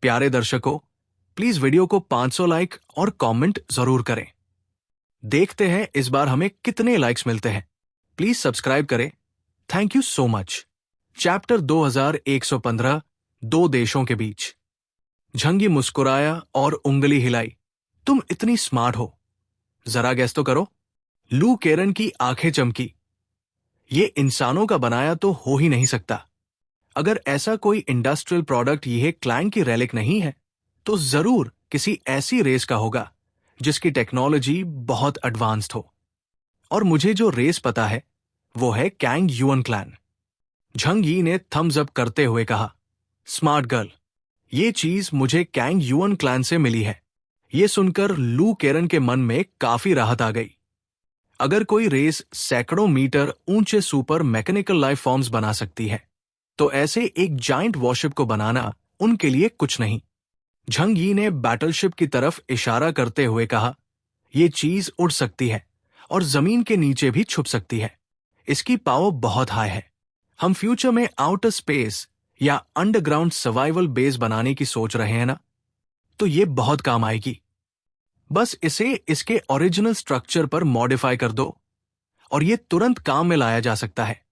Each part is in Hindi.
प्यारे दर्शकों, प्लीज वीडियो को 500 लाइक और कमेंट जरूर करें। देखते हैं इस बार हमें कितने लाइक्स मिलते हैं। प्लीज सब्सक्राइब करें। Thank you so much. Chapter 2115, दो देशों के बीच। झंगी मुस्कुराया और उंगली हिलाई। तुम इतनी स्मार्ट हो, जरा गैस तो करो। लू केरन की आंखें चमकी। ये इंसानों का बनाया तो हो ही नहीं सकता। अगर ऐसा कोई इंडस्ट्रियल प्रोडक्ट यह क्लैंग की रेलिक नहीं है, तो जरूर किसी ऐसी रेस का होगा जिसकी टेक्नोलॉजी बहुत एडवांस्ड हो। और मुझे जो रेस पता है वो है कैंग युअन क्लैन। झंग यी ने थम्स अप करते हुए कहा, स्मार्ट गर्ल, ये चीज मुझे कैंग युअन क्लैन से मिली है। ये सुनकर लू केरन के मन में काफी राहत आ गई। अगर कोई रेस सैकड़ों मीटर ऊंचे सुपर मैकेनिकल लाइफ फॉर्म्स बना सकती है, तो ऐसे एक जायंट वॉरशिप को बनाना उनके लिए कुछ नहीं। झंग यी ने बैटलशिप की तरफ इशारा करते हुए कहा, यह चीज उड़ सकती है और जमीन के नीचे भी छुप सकती है। इसकी पावर बहुत हाई है। हम फ्यूचर में आउटर स्पेस या अंडरग्राउंड सर्वाइवल बेस बनाने की सोच रहे हैं ना, तो ये बहुत काम आएगी। बस इसे इसके ओरिजिनल स्ट्रक्चर पर मॉडिफाई कर दो और ये तुरंत काम में लाया जा सकता है।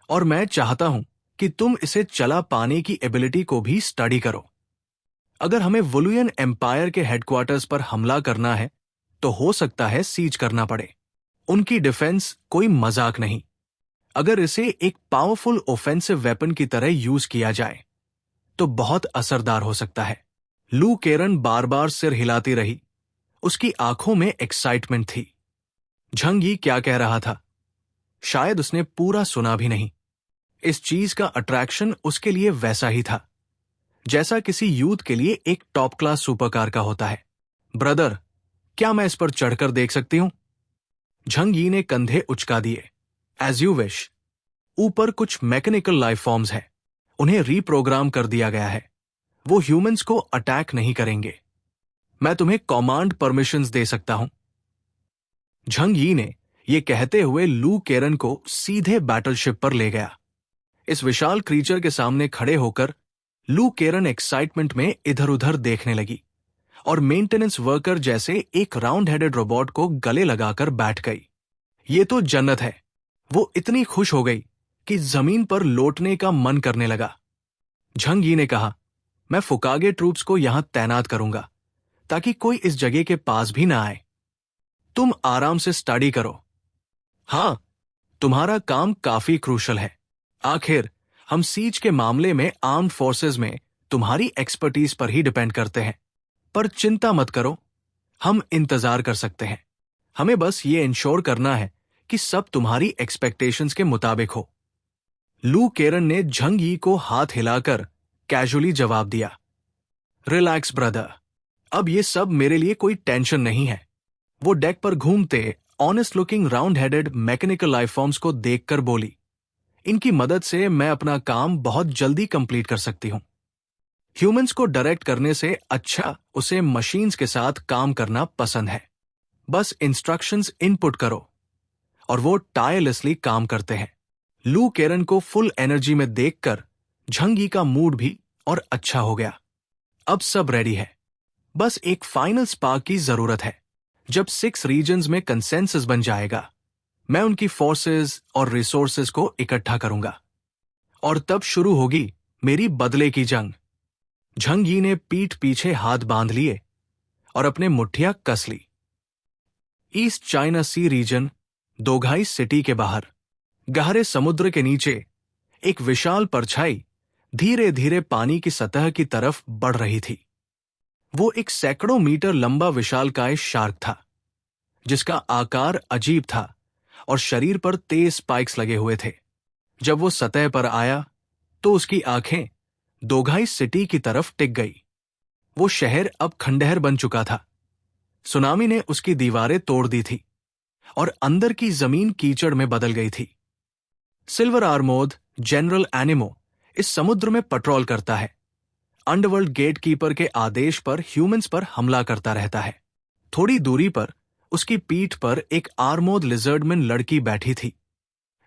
और मैं चाहता हूं कि तुम इसे चला पाने की एबिलिटी को भी स्टडी करो। अगर हमें वुलुयन एम्पायर के हेडक्वार्टर्स पर हमला करना है, तो हो सकता है सीज करना पड़े। उनकी डिफेंस कोई मजाक नहीं। अगर इसे एक पावरफुल ऑफेंसिव वेपन की तरह यूज किया जाए, तो बहुत असरदार हो सकता है। लू केरन बार बार सिर हिलाती रही। उसकी आंखों में एक्साइटमेंट थी। झंग यी क्या कह रहा था, शायद उसने पूरा सुना भी नहीं। इस चीज का अट्रैक्शन उसके लिए वैसा ही था जैसा किसी यूथ के लिए एक टॉप क्लास सुपरकार का होता है। ब्रदर, क्या मैं इस पर चढ़कर देख सकती हूं? झंग यी ने कंधे उचका दिए। As you wish. ऊपर कुछ मैकेनिकल लाइफ फॉर्म्स हैं। उन्हें रीप्रोग्राम कर दिया गया है। वो ह्यूमंस को अटैक नहीं करेंगे। मैं तुम्हें कमांड परमिशंस दे सकता हूं। झंग यी ने यह कहते हुए लू केरन को सीधे बैटलशिप पर ले गया। इस विशाल क्रीचर के सामने खड़े होकर लू केरन एक्साइटमेंट में इधर उधर देखने लगी और मेंटेनेंस वर्कर जैसे एक राउंड हेडेड रोबोट को गले लगाकर बैठ गई। ये तो जन्नत है। वो इतनी खुश हो गई कि जमीन पर लौटने का मन करने लगा। झंग यी ने कहा, मैं फुकागे ट्रूप्स को यहां तैनात करूंगा ताकि कोई इस जगह के पास भी ना आए। तुम आराम से स्टडी करो। हां, तुम्हारा काम काफी क्रूशल है। आखिर हम सीज के मामले में आर्म्ड फोर्सेस में तुम्हारी एक्सपर्टीज पर ही डिपेंड करते हैं। पर चिंता मत करो, हम इंतजार कर सकते हैं। हमें बस ये इंश्योर करना है कि सब तुम्हारी एक्सपेक्टेशंस के मुताबिक हो। लू केरन ने झंग यी को हाथ हिलाकर कैजुअली जवाब दिया, रिलैक्स ब्रदर, अब ये सब मेरे लिए कोई टेंशन नहीं है। वो डेक पर घूमते honest looking round headed mechanical life forms को देखकर बोली, इनकी मदद से मैं अपना काम बहुत जल्दी कंप्लीट कर सकती हूं। ह्यूमंस को डायरेक्ट करने से अच्छा उसे मशीन्स के साथ काम करना पसंद है। बस इंस्ट्रक्शंस इनपुट करो और वो टायरलेसली काम करते हैं। लू केरन को फुल एनर्जी में देखकर झंग यी का मूड भी और अच्छा हो गया। अब सब रेडी है। बस एक फाइनल स्पार्क की जरूरत है। जब 6 रीजन्स में कंसेंसस बन जाएगा, मैं उनकी फोर्सेस और रिसोर्सेस को इकट्ठा करूंगा और तब शुरू होगी मेरी बदले की जंग। झंग यी ने पीठ पीछे हाथ बांध लिए और अपने मुट्ठियां कस ली। ईस्ट चाइना सी रीजन, दोघाई सिटी के बाहर गहरे समुद्र के नीचे एक विशाल परछाई धीरे धीरे पानी की सतह की तरफ बढ़ रही थी। वो एक सैकड़ों मीटर लंबा विशालकाय शार्क था, जिसका आकार अजीब था और शरीर पर तेज स्पाइक्स लगे हुए थे। जब वो सतह पर आया तो उसकी आंखें दोघाई सिटी की तरफ टिक गई। वो शहर अब खंडहर बन चुका था। सुनामी ने उसकी दीवारें तोड़ दी थी और अंदर की जमीन कीचड़ में बदल गई थी। सिल्वर आर्मोर्ड जनरल एनिमो इस समुद्र में पेट्रोल करता है। अंडरवर्ल्ड गेटकीपर के आदेश पर ह्यूमंस पर हमला करता रहता है। थोड़ी दूरी पर उसकी पीठ पर एक आर्मोर्ड लिजर्डमैन लड़की बैठी थी,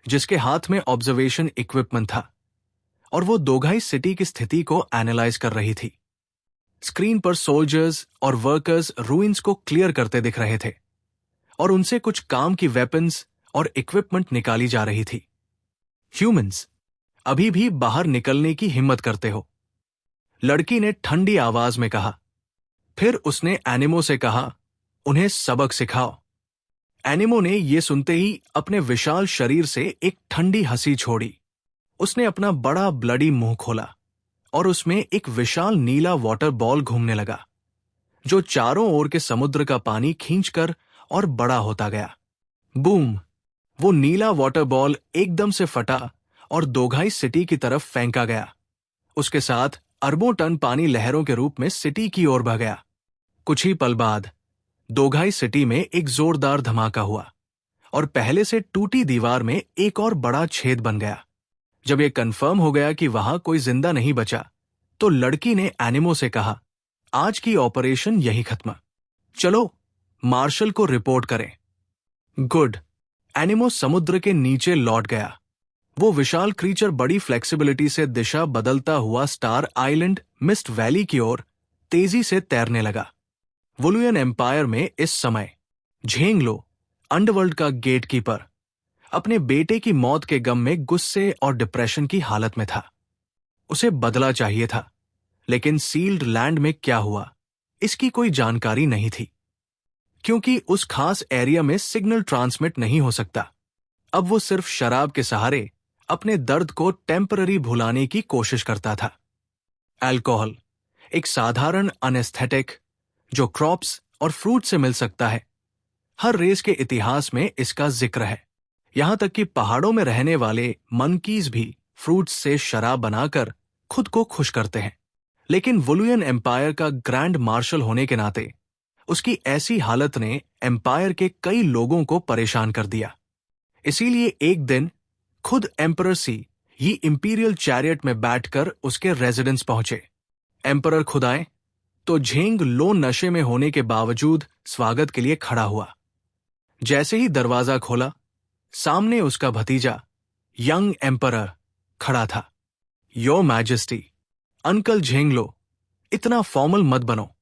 जिसके हाथ में ऑब्जर्वेशन इक्विपमेंट था और वो दोघाई सिटी की स्थिति को एनालाइज कर रही थी। स्क्रीन पर सोल्जर्स और वर्कर्स रूइंस को क्लियर करते दिख रहे थे और उनसे कुछ काम की वेपन्स और इक्विपमेंट निकाली जा रही थी। ह्यूमंस, अभी भी बाहर निकलने की हिम्मत करते हो? लड़की ने ठंडी आवाज में कहा। फिर उसने एनिमो से कहा, उन्हें सबक सिखाओ। एनिमो ने यह सुनते ही अपने विशाल शरीर से एक ठंडी हंसी छोड़ी। उसने अपना बड़ा ब्लडी मुंह खोला और उसमें एक विशाल नीला वाटर बॉल घूमने लगा, जो चारों ओर के समुद्र का पानी खींचकर और बड़ा होता गया। बूम! वो नीला वाटर बॉल एकदम से फटा और दोघाई सिटी की तरफ फेंका गया। उसके साथ अरबों टन पानी लहरों के रूप में सिटी की ओर बह गया। कुछ ही पल बाद दोघाई सिटी में एक जोरदार धमाका हुआ और पहले से टूटी दीवार में एक और बड़ा छेद बन गया। जब यह कंफर्म हो गया कि वहां कोई जिंदा नहीं बचा, तो लड़की ने एनिमो से कहा, आज की ऑपरेशन यही खत्म। चलो मार्शल को रिपोर्ट करें। गुड। एनिमो समुद्र के नीचे लौट गया। वो विशाल क्रीचर बड़ी फ्लेक्सिबिलिटी से दिशा बदलता हुआ स्टार आइलैंड मिस्ट वैली की ओर तेजी से तैरने लगा। वुलुयन एम्पायर में इस समय झेंगलो, अंडरवर्ल्ड का गेटकीपर, अपने बेटे की मौत के गम में गुस्से और डिप्रेशन की हालत में था। उसे बदला चाहिए था, लेकिन सील्ड लैंड में क्या हुआ इसकी कोई जानकारी नहीं थी, क्योंकि उस खास एरिया में सिग्नल ट्रांसमिट नहीं हो सकता। अब वो सिर्फ शराब के सहारे अपने दर्द को टेम्पररी भुलाने की कोशिश करता था। अल्कोहल, एक साधारण अनेस्थेटिक जो क्रॉप्स और फ्रूट से मिल सकता है। हर रेस के इतिहास में इसका जिक्र है। यहां तक कि पहाड़ों में रहने वाले मंकीज भी फ्रूट्स से शराब बनाकर खुद को खुश करते हैं। लेकिन वुलुयन एम्पायर का ग्रैंड मार्शल होने के नाते उसकी ऐसी हालत ने एम्पायर के कई लोगों को परेशान कर दिया। इसीलिए एक दिन खुद एम्परर सी ही इंपीरियल चैरियट में बैठकर उसके रेजिडेंस पहुंचे। एम्परर खुद आए तो झेंग लो नशे में होने के बावजूद स्वागत के लिए खड़ा हुआ। जैसे ही दरवाजा खोला, सामने उसका भतीजा यंग एम्परर खड़ा था। योर मैजेस्टी, अंकल झेंगलो, इतना फॉर्मल मत बनो।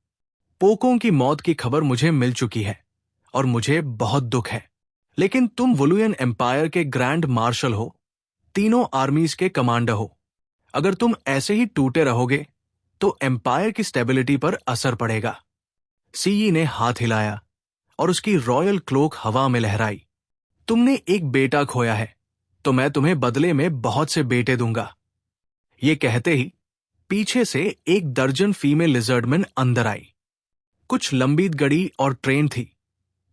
पोकों की मौत की खबर मुझे मिल चुकी है और मुझे बहुत दुख है, लेकिन तुम वुलुयन एम्पायर के ग्रैंड मार्शल हो, तीनों आर्मीज के कमांडर हो। अगर तुम ऐसे ही टूटे रहोगे तो एम्पायर की स्टेबिलिटी पर असर पड़ेगा। सीई ने हाथ हिलाया और उसकी रॉयल क्लोक हवा में लहराई। तुमने एक बेटा खोया है, तो मैं तुम्हें बदले में बहुत से बेटे दूंगा। ये कहते ही पीछे से एक दर्जन फीमेल लिजर्डमैन अंदर आई। कुछ लंबी गड़ी और ट्रेन थी,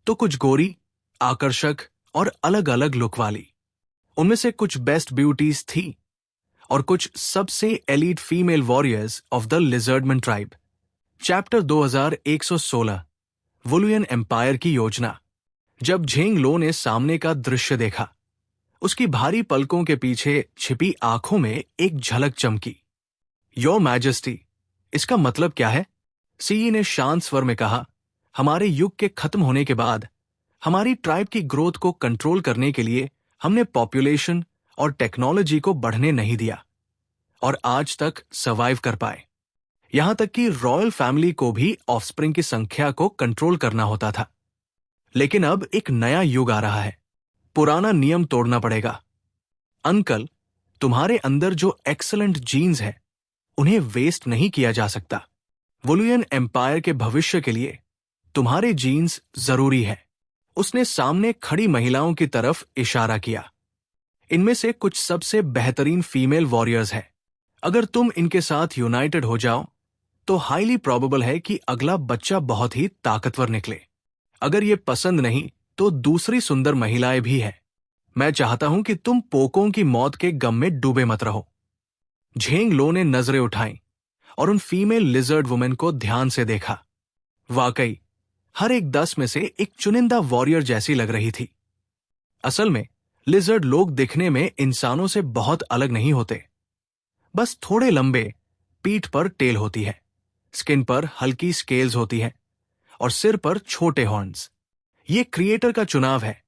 तो कुछ गोरी, आकर्षक और अलग अलग लुक वाली। उनमें से कुछ बेस्ट ब्यूटीज थी और कुछ सबसे elite female warriors of the lizardman tribe. Chapter 2116, वुलुयन एम्पायर की योजना। जब झेंग लो ने सामने का दृश्य देखा, उसकी भारी पलकों के पीछे छिपी आंखों में एक झलक चमकी। योर मैजेस्टी, इसका मतलब क्या है? सीई ने शांत स्वर में कहा, हमारे युग के खत्म होने के बाद हमारी ट्राइब की ग्रोथ को कंट्रोल करने के लिए हमने पॉपुलेशन और टेक्नोलॉजी को बढ़ने नहीं दिया और आज तक सर्वाइव कर पाए। यहां तक कि रॉयल फैमिली को भी ऑफस्प्रिंग की संख्या को कंट्रोल करना होता था। लेकिन अब एक नया युग आ रहा है, पुराना नियम तोड़ना पड़ेगा। अंकल, तुम्हारे अंदर जो एक्सीलेंट जीन्स हैं, उन्हें वेस्ट नहीं किया जा सकता। वुलुयन एम्पायर के भविष्य के लिए तुम्हारे जीन्स जरूरी है। उसने सामने खड़ी महिलाओं की तरफ इशारा किया। इनमें से कुछ सबसे बेहतरीन फीमेल वॉरियर्स हैं। अगर तुम इनके साथ यूनाइटेड हो जाओ तो हाईली प्रोबेबल है कि अगला बच्चा बहुत ही ताकतवर निकले। अगर ये पसंद नहीं तो दूसरी सुंदर महिलाएं भी हैं। मैं चाहता हूं कि तुम पोकों की मौत के गम में डूबे मत रहो। झेंग लो ने नजरें उठाईं और उन फीमेल लिजर्ड वुमेन को ध्यान से देखा। वाकई हर एक 10 में से एक चुनिंदा वॉरियर जैसी लग रही थी। असल में लिजर्ड लोग दिखने में इंसानों से बहुत अलग नहीं होते। बस थोड़े लंबे, पीठ पर टेल होती है, स्किन पर हल्की स्केल्स होती है और सिर पर छोटे हॉर्न्स। ये क्रिएटर का चुनाव है।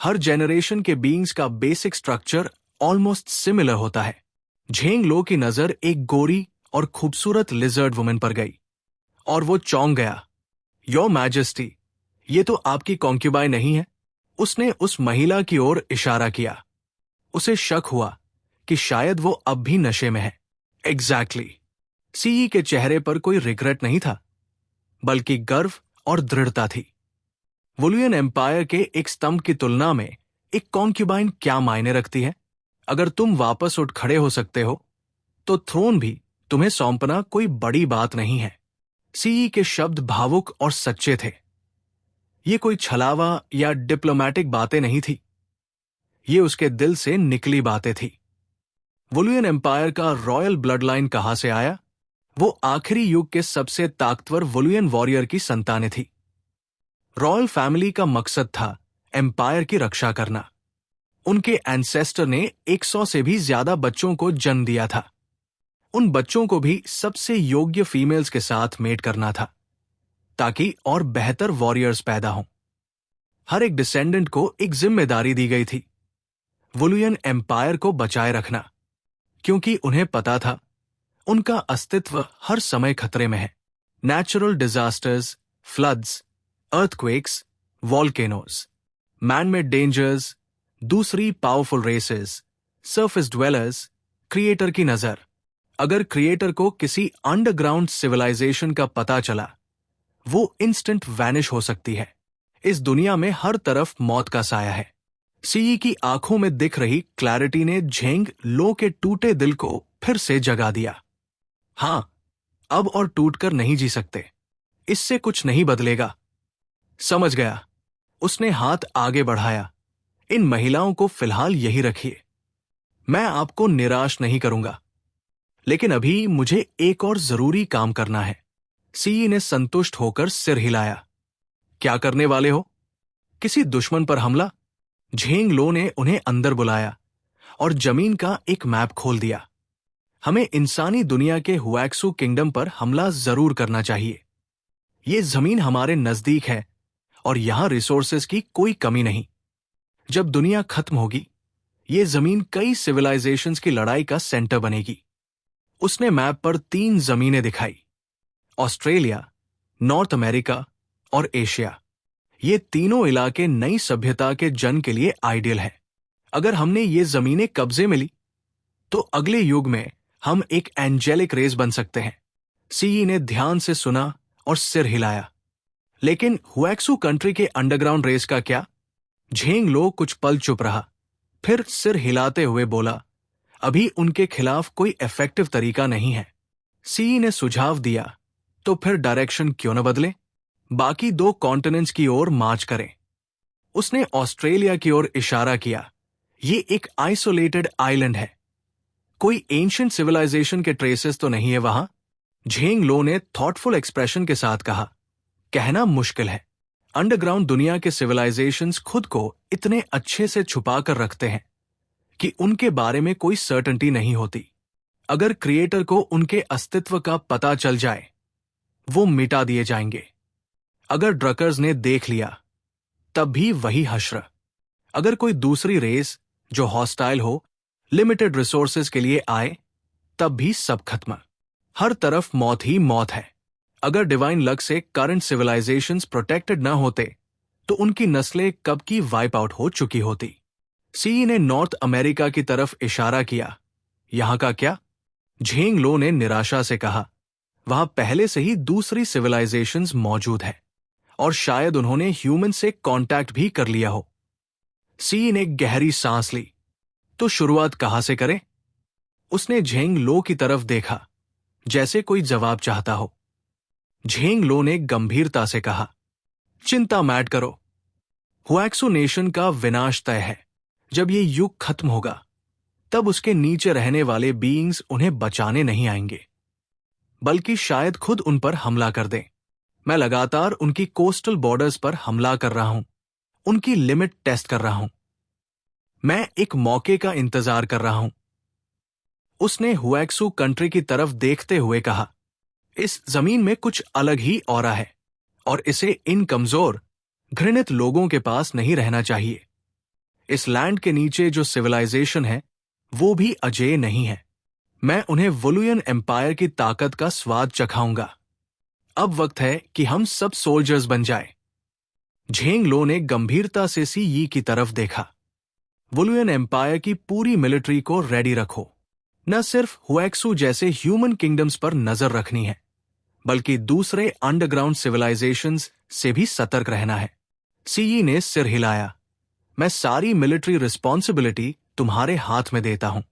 हर जेनरेशन के बीइंग्स का बेसिक स्ट्रक्चर ऑलमोस्ट सिमिलर होता है। झेंग लो की नजर एक गोरी और खूबसूरत लिजर्ड वुमेन पर गई। और वो चौंक गया। योर मैजेस्टी, ये तो आपकी कॉन्क्यूबाइन नहीं है। उसने उस महिला की ओर इशारा किया। उसे शक हुआ कि शायद वो अब भी नशे में है। एग्जैक्टली। सीई के चेहरे पर कोई रिग्रेट नहीं था, बल्कि गर्व और दृढ़ता थी। वुलियन एम्पायर के एक स्तंभ की तुलना में एक कॉन्क्यूबाइन क्या मायने रखती है? अगर तुम वापस उठ खड़े हो सकते हो, तो थ्रोन भी तुम्हें सौंपना कोई बड़ी बात नहीं है। सीई के शब्द भावुक और सच्चे थे। ये कोई छलावा या डिप्लोमैटिक बातें नहीं थी, ये उसके दिल से निकली बातें थी। वुलियन एम्पायर का रॉयल ब्लड लाइन कहां से आया? वो आखिरी युग के सबसे ताकतवर वुलियन वॉरियर की संतानें थी। रॉयल फैमिली का मकसद था एम्पायर की रक्षा करना। उनके एंसेस्टर ने 100 से भी ज्यादा बच्चों को जन्म दिया था। उन बच्चों को भी सबसे योग्य फीमेल्स के साथ मेट करना था, ताकि और बेहतर वॉरियर्स पैदा हों। हर एक डिसेंडेंट को एक जिम्मेदारी दी गई थी, वुलियन एम्पायर को बचाए रखना, क्योंकि उन्हें पता था उनका अस्तित्व हर समय खतरे में है। Natural disasters, floods, earthquakes, volcanoes, man made dangers, दूसरी powerful races, surface dwellers, creator की नजर। अगर क्रिएटर को किसी अंडरग्राउंड सिविलाइजेशन का पता चला, वो इंस्टेंट वैनिश हो सकती है। इस दुनिया में हर तरफ मौत का साया है। सीई की आंखों में दिख रही क्लैरिटी ने झेंग लो के टूटे दिल को फिर से जगा दिया। हां, अब और टूटकर नहीं जी सकते, इससे कुछ नहीं बदलेगा। समझ गया। उसने हाथ आगे बढ़ाया। इन महिलाओं को फिलहाल यही रखिए, मैं आपको निराश नहीं करूंगा, लेकिन अभी मुझे एक और जरूरी काम करना है। सीई ने संतुष्ट होकर सिर हिलाया। क्या करने वाले हो? किसी दुश्मन पर हमला? झेंग लो ने उन्हें अंदर बुलाया और जमीन का एक मैप खोल दिया। हमें इंसानी दुनिया के हुएक्सू किंगडम पर हमला जरूर करना चाहिए। ये जमीन हमारे नजदीक है और यहां रिसोर्सेज की कोई कमी नहीं। जब दुनिया खत्म होगी, ये जमीन कई सिविलाइजेशंस की लड़ाई का सेंटर बनेगी। उसने मैप पर 3 जमीनें दिखाई, ऑस्ट्रेलिया, नॉर्थ अमेरिका और एशिया। ये तीनों इलाके नई सभ्यता के जन्म के लिए आइडियल है। अगर हमने ये जमीनें कब्जे में ली, तो अगले युग में हम एक एंजेलिक रेस बन सकते हैं। सीई ने ध्यान से सुना और सिर हिलाया। लेकिन हुएक्सू कंट्री के अंडरग्राउंड रेस का क्या? झेंग लो कुछ पल चुप रहा, फिर सिर हिलाते हुए बोला, अभी उनके खिलाफ कोई इफेक्टिव तरीका नहीं है। सीई ने सुझाव दिया, तो फिर डायरेक्शन क्यों न बदले? बाकी 2 कॉन्टिनेंट्स की ओर मार्च करें। उसने ऑस्ट्रेलिया की ओर इशारा किया। ये एक आइसोलेटेड आइलैंड है, कोई एंशिएंट सिविलाइजेशन के ट्रेसेस तो नहीं है वहां। झेंग लो ने थॉटफुल एक्सप्रेशन के साथ कहा, कहना मुश्किल है। अंडरग्राउंड दुनिया के सिविलाइजेशंस खुद को इतने अच्छे से छुपा कर रखते हैं कि उनके बारे में कोई सर्टेनिटी नहीं होती। अगर क्रिएटर को उनके अस्तित्व का पता चल जाए, वो मिटा दिए जाएंगे। अगर ड्रकर्स ने देख लिया, तब भी वही हश्र। अगर कोई दूसरी रेस जो हॉस्टाइल हो, लिमिटेड रिसोर्सेज के लिए आए, तब भी सब खत्म। हर तरफ मौत ही मौत है। अगर डिवाइन लक से करंट सिविलाइजेशंस प्रोटेक्टेड न होते, तो उनकी नस्लें कब की वाइप आउट हो चुकी होती। सीई ने नॉर्थ अमेरिका की तरफ इशारा किया। यहां का क्या? झेंग लो ने निराशा से कहा, वहां पहले से ही दूसरी सिविलाइजेशंस मौजूद है और शायद उन्होंने ह्यूमन से कांटेक्ट भी कर लिया हो। सीई ने गहरी सांस ली। तो शुरुआत कहां से करें? उसने झेंग लो की तरफ देखा, जैसे कोई जवाब चाहता हो। झेंग लो ने गंभीरता से कहा, चिंता मत करो। हुएक्सू नेशन का विनाश तय है। जब ये युग खत्म होगा, तब उसके नीचे रहने वाले बीइंग्स उन्हें बचाने नहीं आएंगे, बल्कि शायद खुद उन पर हमला कर दें। मैं लगातार उनकी कोस्टल बॉर्डर्स पर हमला कर रहा हूं, उनकी लिमिट टेस्ट कर रहा हूं। मैं एक मौके का इंतजार कर रहा हूं। उसने हुएक्सू कंट्री की तरफ देखते हुए कहा, इस जमीन में कुछ अलग ही ऑरा है और इसे इन कमजोर, घृणित लोगों के पास नहीं रहना चाहिए। इस लैंड के नीचे जो सिविलाइजेशन है, वो भी अजेय नहीं है। मैं उन्हें वुलियन एम्पायर की ताकत का स्वाद चखाऊंगा। अब वक्त है कि हम सब सोल्जर्स बन जाए। झेंग लो ने गंभीरता से सी यी की तरफ देखा। वुलुयन एम्पायर की पूरी मिलिट्री को रेडी रखो। न सिर्फ हुएक्सू जैसे ह्यूमन किंगडम्स पर नजर रखनी है, बल्कि दूसरे अंडरग्राउंड सिविलाइजेशंस से भी सतर्क रहना है। सीई ने सिर हिलाया। मैं सारी मिलिट्री रिस्पॉन्सिबिलिटी तुम्हारे हाथ में देता हूं।